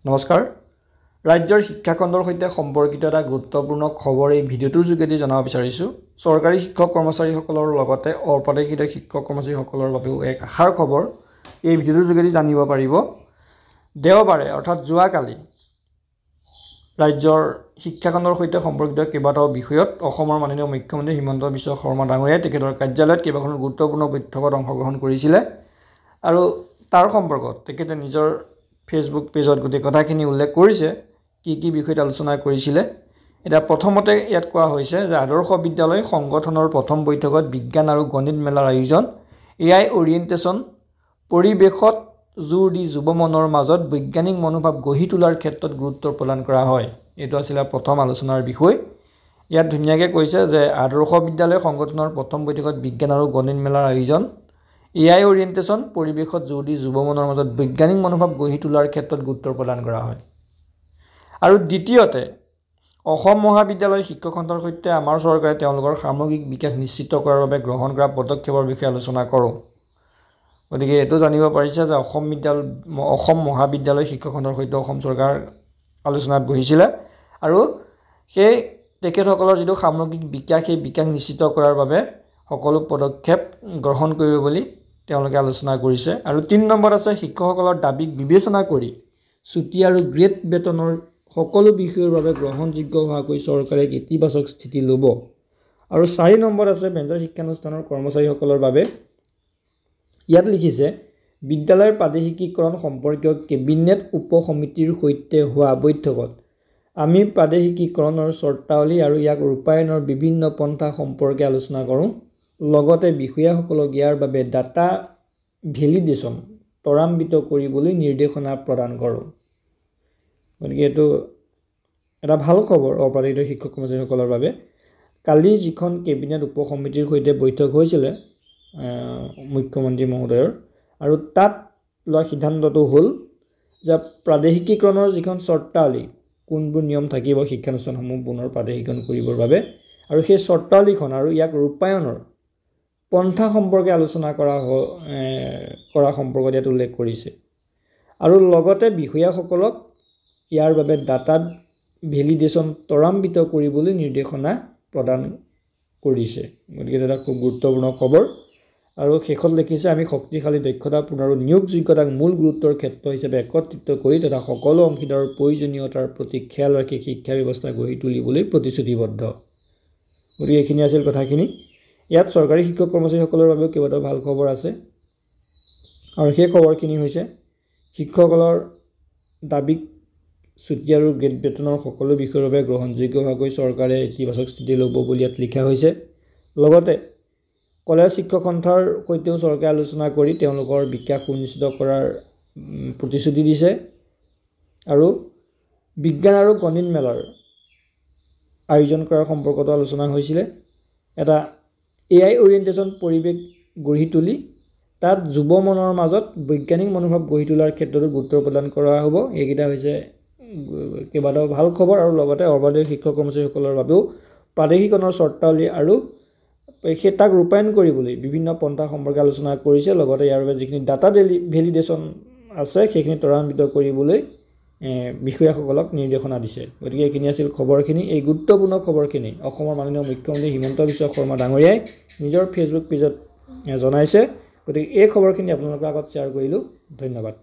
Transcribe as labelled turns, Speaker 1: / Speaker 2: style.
Speaker 1: নমস্কাৰ ৰাজ্যৰ শিক্ষাখণ্ডৰ সৈতে সম্পৰ্কিত এটা গুৰুত্বপূৰ্ণ খবৰ এই ভিডিঅ'টোৰ যোগেদি জনাব বিচাৰিছোঁ চৰকাৰী শিক্ষক কৰ্মচাৰীসকলৰ লগতে অপ্ৰাদেশিক শিক্ষক কৰ্মচাৰীসকলৰ বাবেও এক আশাৰ খবৰ এই ভিডিঅ'টোৰ যোগেদি জানিব পাৰিব দেওবাৰে অৰ্থাৎ যোৱাকালি ৰাজ্যৰ শিক্ষাখণ্ডৰ সৈতে সম্পৰ্কিত কেইবাটাও বিষয়ত অসমৰ মাননীয় মুখ্যমন্ত্ৰী হিমন্ত বিশ্ব শৰ্মা ডাঙৰীয়াই তেখেতৰ কাৰ্যালয়ত কেইবাখনো গুৰুত্বপূৰ্ণ বৈঠকত অংশগ্ৰহণ কৰিছিলে আৰু তাৰ সম্পৰ্কত তেখেতে নিজৰ ফেচবুক পেজত গোটেই কথাখিনি উল্লেখ কৰিছে কি বিষয়ত আলোচনা কৰিছিলে এটা প্ৰথমতে ইয়াত কোৱা হৈছে যে আদৰ্শ বিদ্যালয় সংগঠনৰ প্ৰথম বৈঠকত বিজ্ঞান আৰু গণিত মেলাৰ আয়োজন এআই অৰিয়েণ্টেশ্যন পৰিৱেশত জোৰ দি যুৱ মনৰ মাজত বৈজ্ঞানিক মনোভাৱ গঢ়ি তোলাৰ ক্ষেত্ৰত গুৰুত্ব প্ৰদান কৰা হয় এইটো আছিল প্ৰথম আলোচনাৰ বিষয় ইয়াত ধুনীয়াকৈ কৈছে যে আদৰ্শ বিদ্যালয় সংগঠনৰ প্ৰথম বৈঠকত বিজ্ঞান আৰু গণিত মেলাৰ আয়োজন এআই অৰিয়েণ্টেশ্যন পৰিৱেশত জোৰ দি যুৱ মনৰ মাজত বৈজ্ঞানিক মনোভাৱ গঢ়ি তোলাৰ ক্ষেত্ৰত গুৰুত্ব প্ৰদান কৰা হয় আৰু দ্বিতীয়তে অসম মহাবিদ্যালয় শিক্ষকখণ্ডৰ সৈতে আমাৰ চৰকাৰে তেওঁলোকৰ সামগ্ৰিক বিকাশ নিশ্চিত কৰাৰ বাবে গ্ৰহণ কৰা পদক্ষেপৰ বিষয়ে আলোচনা কৰোঁ গতিকে এইটো জানিব পাৰিছে যে অসম মহাবিদ্যালয় শিক্ষকখণ্ডৰ সৈতে অসম চৰকাৰ আলোচনাত বহিছিলে আৰু সেই তেখেতসকলৰ যিটো সামগ্ৰিক বিকাশ সেই বিকাশ নিশ্চিত কৰাৰ বাবে সকলো পদক্ষেপ গ্ৰহণ কৰিব বুলি তেওঁলোকে আলোচনা কৰিছে আৰু ৩ নম্বৰত আছে শিক্ষকসকলৰ দাবীক বিবেচনা কৰি ছুটি আৰু গ্ৰেড বেতনৰ সকলো বিষয়ৰ বাবে গ্ৰহণযোগ্য হোৱাকৈ চৰকাৰে ইতিবাচক স্থিতি ল'ব আৰু ৪ নম্বৰ আছে বেঞ্জাৰ শিক্ষানুষ্ঠানৰ কৰ্মচাৰীসকলৰ বাবে ইয়াত লিখিছে বিদ্যালয়ৰ প্ৰাদেশিকীকৰণ সম্পৰ্কীয় কেবিনেট উপসমিতিৰ সৈতে হোৱা বৈঠকত আমি প্ৰাদেশিকীকৰণৰ চৰ্তাৱলী আৰু ইয়াক ৰূপায়ণৰ বিভিন্ন পন্থা সম্পৰ্কে আলোচনা কৰোঁ লগতে বিষয়াসকলক ইয়াৰ বাবে ডাটা ভেলিডেশ্যন ত্বৰান্বিত কৰিবলৈ নিৰ্দেশনা প্ৰদান কৰোঁ গতিকে এইটো এটা ভাল খবৰ অপ্ৰাদেশিক শিক্ষক কৰ্মচাৰীসকলৰ বাবে কালি যিখন কেবিনেট উপসমিতিৰ সৈতে বৈঠক হৈছিলে মুখ্যমন্ত্ৰী মহোদয়ৰ আৰু তাত লোৱা সিদ্ধান্তটো হ'ল যে প্ৰাদেশিকীকৰণৰ যিখন চৰ্তাৱলী কোনবোৰ নিয়ম থাকিব শিক্ষানুষ্ঠানসমূহ পুনৰ প্ৰাদেশিকৰণ কৰিবৰ বাবে আৰু সেই চৰ্তাৱলীখন আৰু ইয়াক ৰূপায়ণৰ পন্থা সম্পৰ্কে আলোচনা কৰা সম্পৰ্কত ইয়াত উল্লেখ কৰিছে আৰু লগতে বিষয়াসকলক ইয়াৰ বাবে ডাটা ভেলিডেশ্যন ত্বৰান্বিত কৰিবলৈ নিৰ্দেশনা প্ৰদান কৰিছে গতিকে এটা খুব গুৰুত্বপূৰ্ণ খবৰ আৰু শেষত লিখিছে আমি শক্তিশালী দক্ষতাপূৰ্ণ আৰু নিয়োগযোগ্যতাক মূল গুৰুত্বৰ ক্ষেত্ৰ হিচাপে একত্ৰিত কৰি তথা সকলো অংশীদাৰৰ প্ৰয়োজনীয়তাৰ প্ৰতি খেয়াল ৰাখি শিক্ষা ব্যৱস্থা গঢ়ি তুলিবলৈ প্ৰতিশ্ৰুতিবদ্ধ গতিকে এইখিনি আছিল কথাখিনি ইয়াত চৰকাৰী শিক্ষক কৰ্মচাৰীসকলৰ বাবেও কেইবাটাও ভাল খবৰ আছে আৰু সেই খবৰখিনি হৈছে শিক্ষকসকলৰ দাবীক ছুটি আৰু গ্ৰেড বেতনৰ সকলো বিষয়ৰ বাবে গ্ৰহণযোগ্য হোৱাকৈ চৰকাৰে ইতিবাচক স্থিতি ল'ব বুলি ইয়াত লিখা হৈছে লগতে কলেজ শিক্ষক সন্থাৰ সৈতেও চৰকাৰে আলোচনা কৰি তেওঁলোকৰ বিকাশ সুনিশ্চিত কৰাৰ প্ৰতিশ্ৰুতি দিছে আৰু বিজ্ঞান আৰু গণিত মেলাৰ আয়োজন কৰাৰ সম্পৰ্কতো আলোচনা হৈছিলে এটা এআই অৰিয়েণ্টেশ্যন পৰিৱেশ গঢ়ি তুলি তাত যুৱ মনৰ মাজত বৈজ্ঞানিক মনোভাৱ গঢ়ি তোলাৰ ক্ষেত্ৰতো গুৰুত্ব প্ৰদান কৰা হ'ব এইকেইটা হৈছে কেইবাটাও ভাল খবৰ আৰু লগতে অপ্ৰাদেশিক শিক্ষক কৰ্মচাৰীসকলৰ বাবেও প্ৰাদেশিকৰণৰ চৰ্তাৱলী আৰু সেই তাক ৰূপায়ণ কৰিবলৈ বিভিন্ন পন্থা সম্পৰ্কে আলোচনা কৰিছে লগতে ইয়াৰ বাবে যিখিনি ডাটা ভেলিডেশ্যন আছে সেইখিনি ত্বৰান্বিত কৰিবলৈ বিষয়াসকলক নিৰ্দেশনা দিছে গতিকে এইখিনি আছিল খবৰখিনি এই গুৰুত্বপূৰ্ণ খবৰখিনি অসমৰ মাননীয় মুখ্যমন্ত্ৰী হিমন্ত বিশ্ব শৰ্মা ডাঙৰীয়াই নিজৰ ফেচবুক পেজত জনাইছে গতিকে এই খবৰখিনি আপোনালোকৰ আগত শ্বেয়াৰ কৰিলোঁ ধন্যবাদ